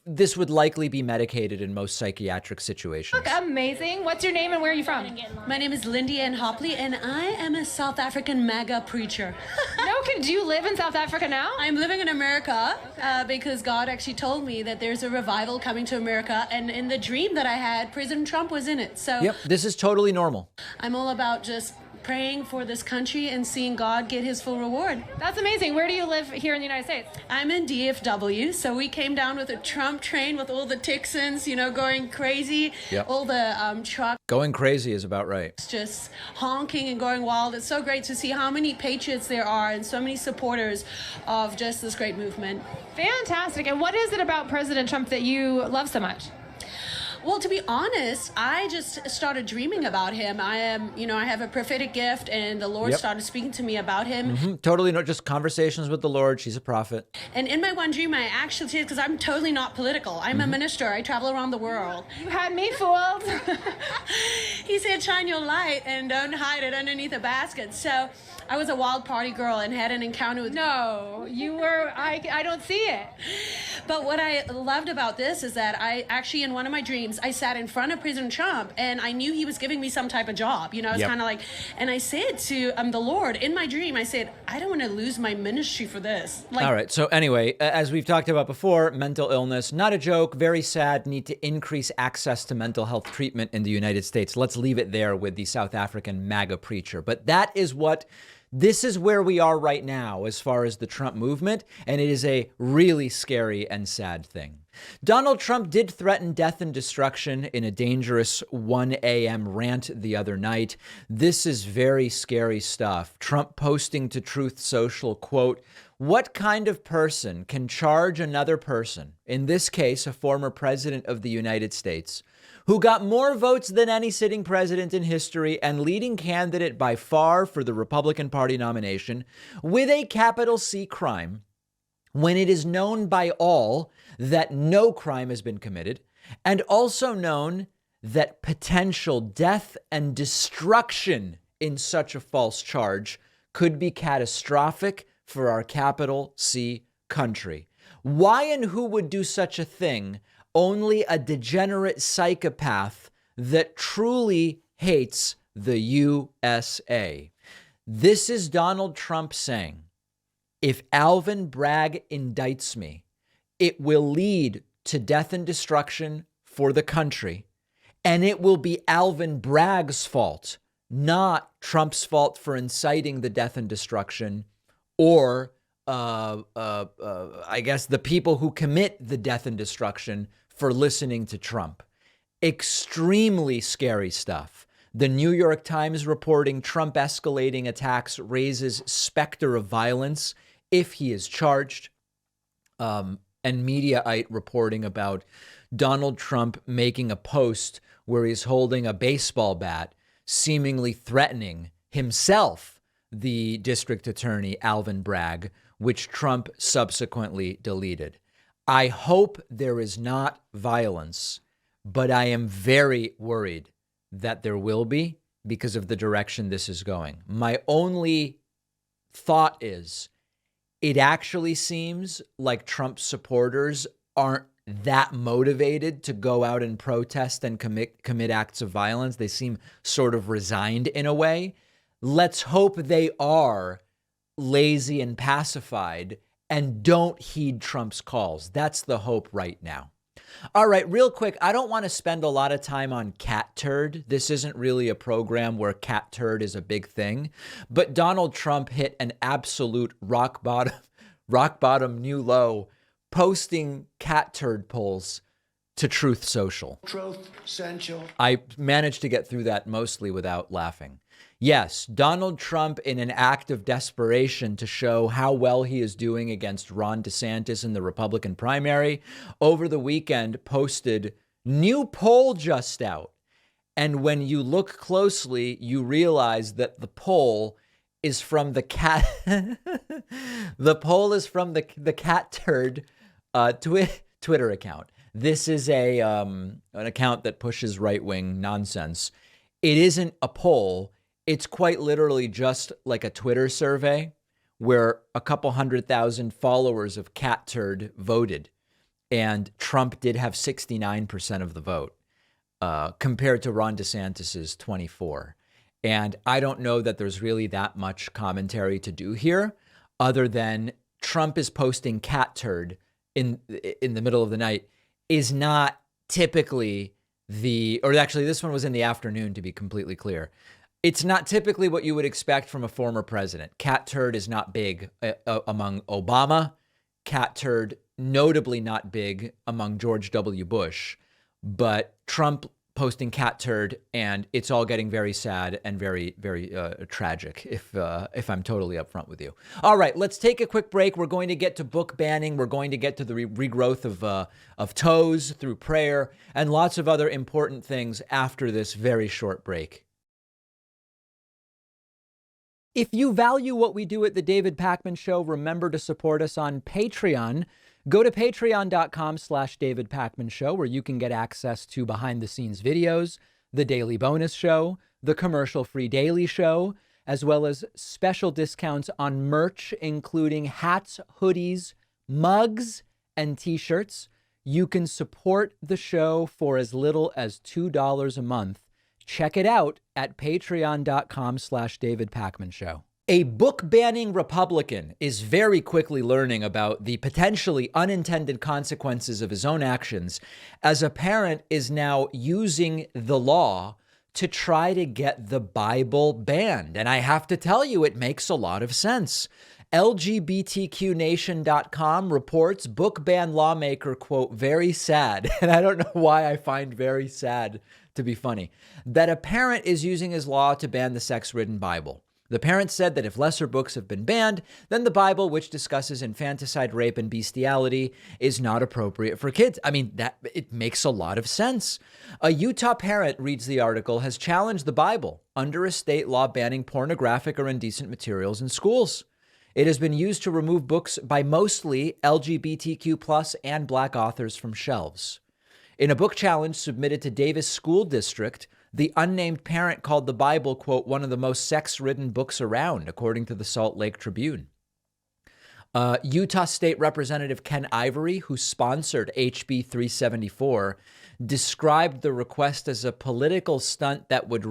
this would likely be medicated in most psychiatric situations. Look amazing. What's your name and where are you from? My name is Lindy Ann Hopley, and I am a South African MAGA preacher. Do you live in South Africa now? I'm living in America because God actually told me that there's a revival coming to America, and in the dream that I had, President Trump was in it. So yep, this is totally normal. I'm all about just praying for this country and seeing God get his full reward. That's amazing. Where do you live here in the United States? I'm in DFW, so we came down with a Trump train with all the Texans, going crazy. Yep. All the trucks. Going crazy is about right. Just honking and going wild. It's so great to see how many patriots there are and so many supporters of just this great movement. Fantastic. And what is it about President Trump that you love so much? Well, to be honest, I just started dreaming about him. I have a prophetic gift, and the Lord started speaking to me about him. Mm-hmm. Totally, not just conversations with the Lord. She's a prophet. And in my one dream, I actually did, because I'm totally not political. I'm a minister. I travel around the world. You had me fooled. He said, shine your light and don't hide it underneath a basket. So I was a wild party girl and had an encounter with... No, you were... I don't see it. But what I loved about this is that I actually, in one of my dreams, I sat in front of President Trump, and I knew he was giving me some type of job. I was kind of like, and I said to the Lord, in my dream, I said, I don't want to lose my ministry for this. All right. So anyway, as we've talked about before, mental illness, not a joke, very sad, need to increase access to mental health treatment in the United States. Let's leave it there with the South African MAGA preacher. But this is where we are right now as far as the Trump movement, and it is a really scary and sad thing. Donald Trump did threaten death and destruction in a dangerous 1 a.m. rant the other night. This is very scary stuff. Trump posting to Truth Social, quote, "What kind of person can charge another person, in this case, a former president of the United States, who got more votes than any sitting president in history and leading candidate by far for the Republican Party nomination, with a capital C crime, when it is known by all that no crime has been committed, and also known that potential death and destruction in such a false charge could be catastrophic for our capital C country. Why and who would do such a thing? Only a degenerate psychopath that truly hates the USA." This is Donald Trump saying, If Alvin Bragg indicts me, it will lead to death and destruction for the country. And it will be Alvin Bragg's fault, not Trump's fault for inciting the death and destruction, or I guess the people who commit the death and destruction for listening to Trump. Extremely scary stuff. The New York Times reporting Trump escalating attacks raises specter of violence if he is charged. And Mediaite reporting about Donald Trump making a post where he's holding a baseball bat, seemingly threatening himself, the district attorney, Alvin Bragg, which Trump subsequently deleted. I hope there is not violence, but I am very worried that there will be because of the direction this is going. My only thought is it actually seems like Trump supporters aren't that motivated to go out and protest and commit acts of violence. They seem sort of resigned in a way. Let's hope they are lazy and pacified and don't heed Trump's calls. That's the hope right now. All right, real quick, I don't want to spend a lot of time on cat turd. This isn't really a program where cat turd is a big thing, but Donald Trump hit an absolute rock bottom new low, posting cat turd polls to Truth Social. Truth Central. I managed to get through that mostly without laughing. Yes, Donald Trump, in an act of desperation to show how well he is doing against Ron DeSantis in the Republican primary, over the weekend posted new poll just out. And when you look closely, you realize that the poll is from the cat. The poll is from the cat turd Twitter account. This is an account that pushes right-wing nonsense. It isn't a poll. It's quite literally just like a Twitter survey where a couple 100,000 followers of cat turd voted. And Trump did have 69% of the vote compared to Ron DeSantis's 24%. And I don't know that there's really that much commentary to do here other than Trump is posting cat turd in the middle of the night is not typically actually this one was in the afternoon, to be completely clear. It's not typically what you would expect from a former president. Cat turd is not big among Obama. Cat turd, notably not big among George W. Bush. But Trump posting cat turd, and it's all getting very sad and very, very tragic, if I'm totally upfront with you. All right, let's take a quick break. We're going to get to book banning. We're going to get to the regrowth of toes through prayer and lots of other important things after this very short break. If you value what we do at The David Pakman Show, remember to support us on Patreon. Go to patreon.com/David Pakman Show, where you can get access to behind-the-scenes videos, the daily bonus show, the commercial-free daily show, as well as special discounts on merch, including hats, hoodies, mugs, and T-shirts. You can support the show for as little as $2 a month. Check it out at patreon.com/David Pakman Show. A book-banning Republican is very quickly learning about the potentially unintended consequences of his own actions, as a parent is now using the law to try to get the Bible banned. And I have to tell you, it makes a lot of sense. LGBTQnation.com reports book ban lawmaker, quote, very sad, and I don't know why I find very sad to be funny, that a parent is using his law to ban the sex-ridden Bible. The parent said that if lesser books have been banned, then the Bible, which discusses infanticide, rape, and bestiality, is not appropriate for kids. I mean, it makes a lot of sense. A Utah parent, reads the article, has challenged the Bible under a state law banning pornographic or indecent materials in schools. It has been used to remove books by mostly LGBTQ+ and Black authors from shelves. In a book challenge submitted to Davis School District, the unnamed parent called the Bible, quote, one of the most sex-ridden books around, according to the Salt Lake Tribune. Utah State Representative Ken Ivory, who sponsored HB 374, described the request as a political stunt that would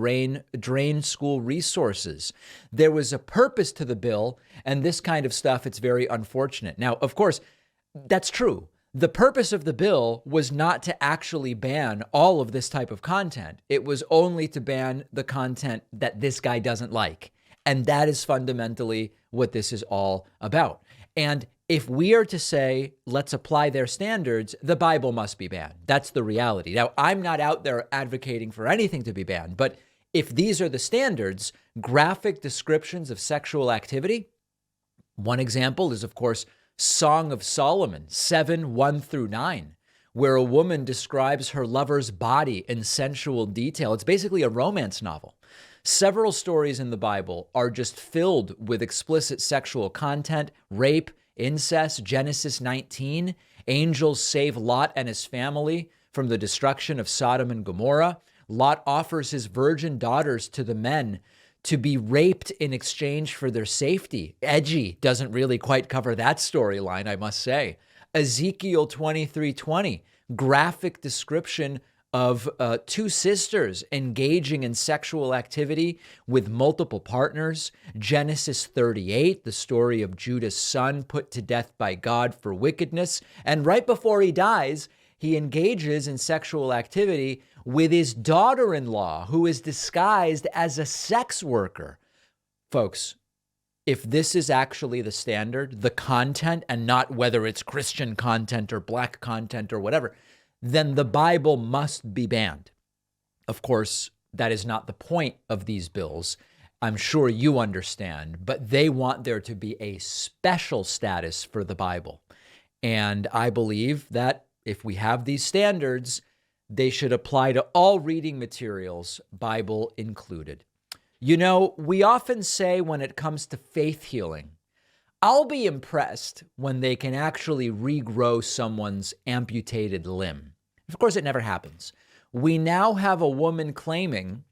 drain school resources. There was a purpose to the bill, and this kind of stuff, it's very unfortunate. Now, of course, that's true. The purpose of the bill was not to actually ban all of this type of content. It was only to ban the content that this guy doesn't like. And that is fundamentally what this is all about. And if we are to say, let's apply their standards, the Bible must be banned. That's the reality. Now, I'm not out there advocating for anything to be banned, but if these are the standards, graphic descriptions of sexual activity, one example is, of course, Song of Solomon 7:1-9, where a woman describes her lover's body in sensual detail. It's basically a romance novel. Several stories in the Bible are just filled with explicit sexual content, rape, incest. Genesis 19, angels save Lot and his family from the destruction of Sodom and Gomorrah. Lot offers his virgin daughters to the men to be raped in exchange for their safety. Edgy, doesn't really quite cover that storyline, I must say. Ezekiel 23:20, graphic description of two sisters engaging in sexual activity with multiple partners. Genesis 38, the story of Judah's son put to death by God for wickedness. And right before he dies, he engages in sexual activity with his daughter-in-law, who is disguised as a sex worker. Folks, if this is actually the standard, the content, and not whether it's Christian content or black content or whatever, then the Bible must be banned. Of course, that is not the point of these bills. I'm sure you understand, but they want there to be a special status for the Bible. And I believe that if we have these standards, they should apply to all reading materials, Bible included. You know, we often say when it comes to faith healing, I'll be impressed when they can actually regrow someone's amputated limb. Of course, it never happens. We now have a woman claiming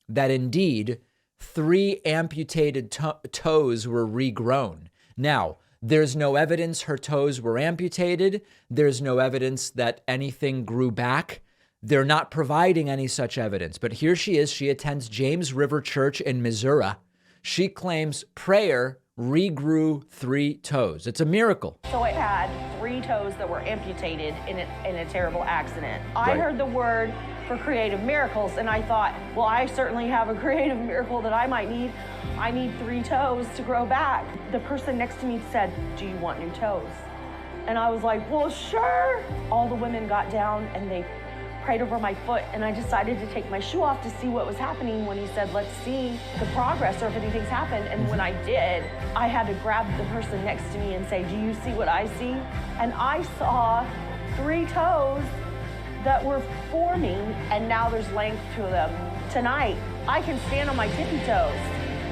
that indeed 3 amputated toes were regrown. Now, there's no evidence her toes were amputated. There's no evidence that anything grew back. They're not providing any such evidence. But here she is. She attends James River Church in Missouri. She claims prayer regrew 3 toes. It's a miracle. So I had 3 toes that were amputated in a terrible accident. I Right. heard the word for creative miracles, and I thought, well, I certainly have a creative miracle that I might need. I need 3 toes to grow back. The person next to me said, do you want new toes? And I was like, well, sure. All the women got down and they prayed over my foot, and I decided to take my shoe off to see what was happening when he said, let's see the progress or if anything's happened. And when I did, I had to grab the person next to me and say, do you see what I see? And I saw 3 toes that were forming, and now there's length to them. Tonight, I can stand on my tippy toes.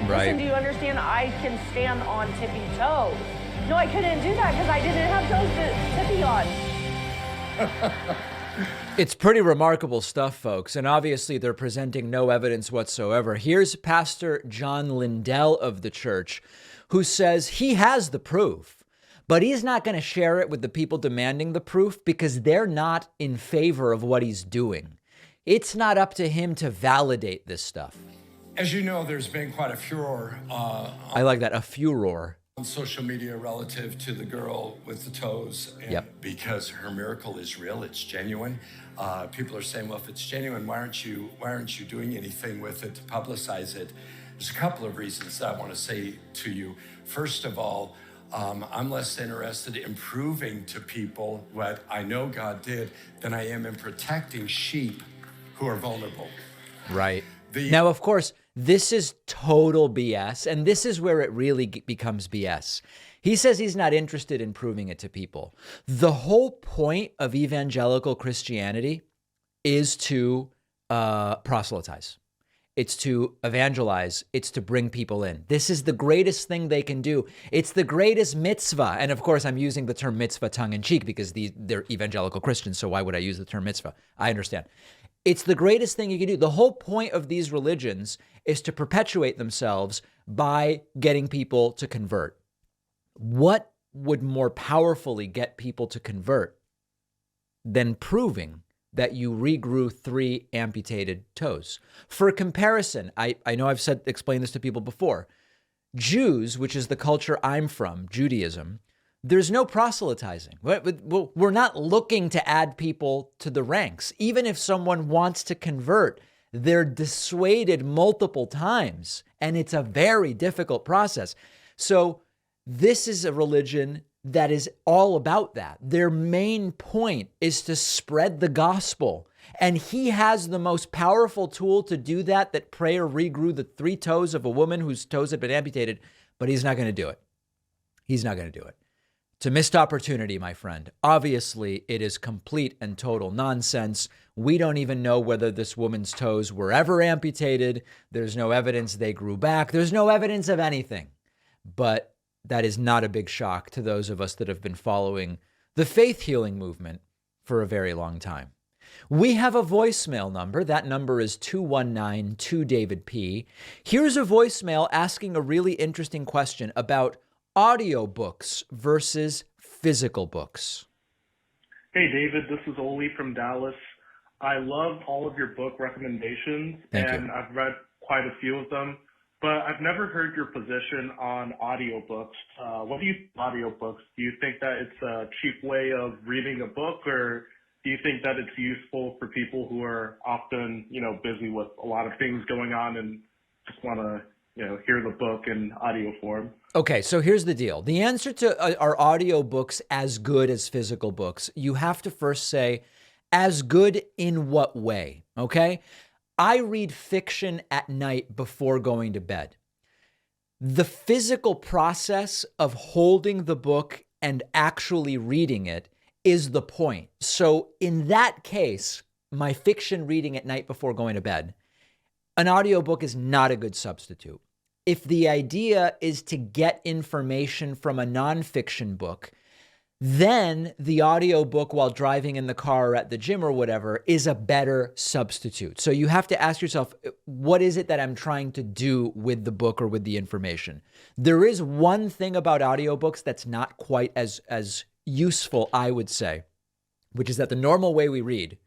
Right. Listen, do you understand? I can stand on tippy toes. No, I couldn't do that because I didn't have toes to tippy on. It's pretty remarkable stuff, folks, and obviously they're presenting no evidence whatsoever. Here's Pastor John Lindell of the church, who says he has the proof, but he's not going to share it with the people demanding the proof because they're not in favor of what he's doing. It's not up to him to validate this stuff. As you know, there's been quite a furor I like that, a furor. on social media relative to the girl with the toes. And Yep. because her miracle is real, it's genuine. People are saying, well, if it's genuine, why aren't you doing anything with it to publicize it? There's a couple of reasons that I want to say to you. First of all, I'm less interested in proving to people what I know God did than I am in protecting sheep who are vulnerable. Right. Now, of course, this is total BS, and this is where it really becomes BS. He says he's not interested in proving it to people. The whole point of evangelical Christianity is to proselytize. It's to evangelize. It's to bring people in. This is the greatest thing they can do. It's the greatest mitzvah. And of course, I'm using the term mitzvah tongue-in-cheek because they're evangelical Christians, so why would I use the term mitzvah? I understand. It's the greatest thing you can do. The whole point of these religions is to perpetuate themselves by getting people to convert. What would more powerfully get people to convert than proving that you regrew 3 amputated toes. For comparison, I know I've explained this to people before. Jews, which is the culture I'm from, Judaism, there's no proselytizing. We're not looking to add people to the ranks. Even if someone wants to convert, they're dissuaded multiple times, and it's a very difficult process. So this is a religion that is all about that. Their main point is to spread the gospel. And he has the most powerful tool to do that prayer regrew the 3 toes of a woman whose toes had been amputated, but he's not going to do it. He's not going to do it. It's a missed opportunity, my friend. Obviously, it is complete and total nonsense. We don't even know whether this woman's toes were ever amputated. There's no evidence they grew back. There's no evidence of anything. But that is not a big shock to those of us that have been following the faith healing movement for a very long time. We have a voicemail number. That number is 219-2-DAVID-P. Here's a voicemail asking a really interesting question about audiobooks versus physical books. Hey, David, this is Oli from Dallas. I love all of your book recommendations, and I've read quite a few of them, but I've never heard your position on audiobooks. What do you think of audiobooks? Do you think that it's a cheap way of reading a book, or do you think that it's useful for people who are often, busy with a lot of things going on and just want to, hear the book in audio form? Okay, so here's the deal. The answer to are audiobooks as good as physical books? You have to first say, as good in what way? Okay? I read fiction at night before going to bed. The physical process of holding the book and actually reading it is the point. So in that case, my fiction reading at night before going to bed, an audiobook is not a good substitute. If the idea is to get information from a nonfiction book, then the audiobook while driving in the car or at the gym or whatever is a better substitute. So you have to ask yourself, what is it that I'm trying to do with the book or with the information? There is one thing about audiobooks that's not quite as useful, I would say, which is that the normal way we read,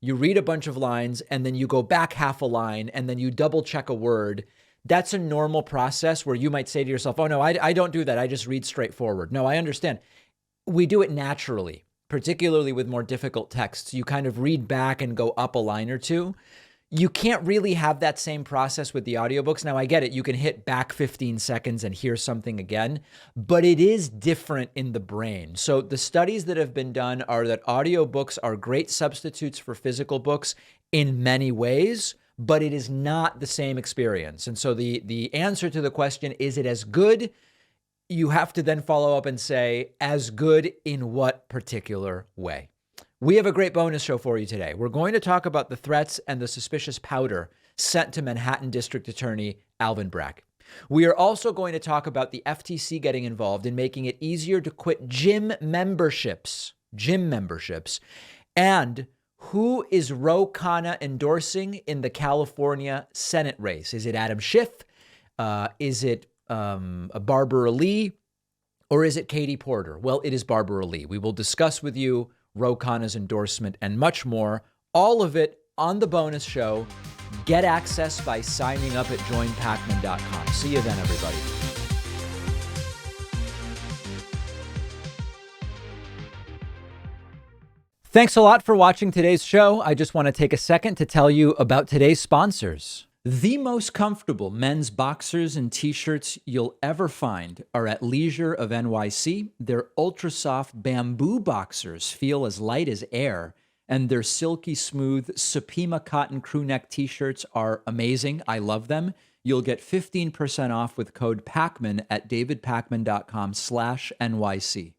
you read a bunch of lines and then you go back half a line and then you double check a word. That's a normal process where you might say to yourself, oh no, I don't do that. I just read straight forward. No, I understand. We do it naturally, particularly with more difficult texts. You kind of read back and go up a line or two. You can't really have that same process with the audiobooks. Now, I get it. You can hit back 15 seconds and hear something again, but it is different in the brain. So the studies that have been done are that audiobooks are great substitutes for physical books in many ways, but it is not the same experience. And so the answer to the question, is it as good? You have to then follow up and say, as good in what particular way? We have a great bonus show for you today. We're going to talk about the threats and the suspicious powder sent to Manhattan District Attorney Alvin Bragg. We are also going to talk about the FTC getting involved in making it easier to quit gym memberships, and who is Ro Khanna endorsing in the California Senate race. Is it Adam Schiff? Is it Barbara Lee? Or is it Katie Porter? Well, it is Barbara Lee. We will discuss with you Ro Khanna's endorsement and much more. All of it on the bonus show. Get access by signing up at joinpacman.com. See you then, everybody. Thanks a lot for watching today's show. I just want to take a second to tell you about today's sponsors. The most comfortable men's boxers and t-shirts you'll ever find are at Leisure of NYC. Their ultra-soft bamboo boxers feel as light as air, and their silky smooth Supima cotton crew neck t-shirts are amazing. I love them. You'll get 15% off with code PACMAN at davidpacman.com/NYC.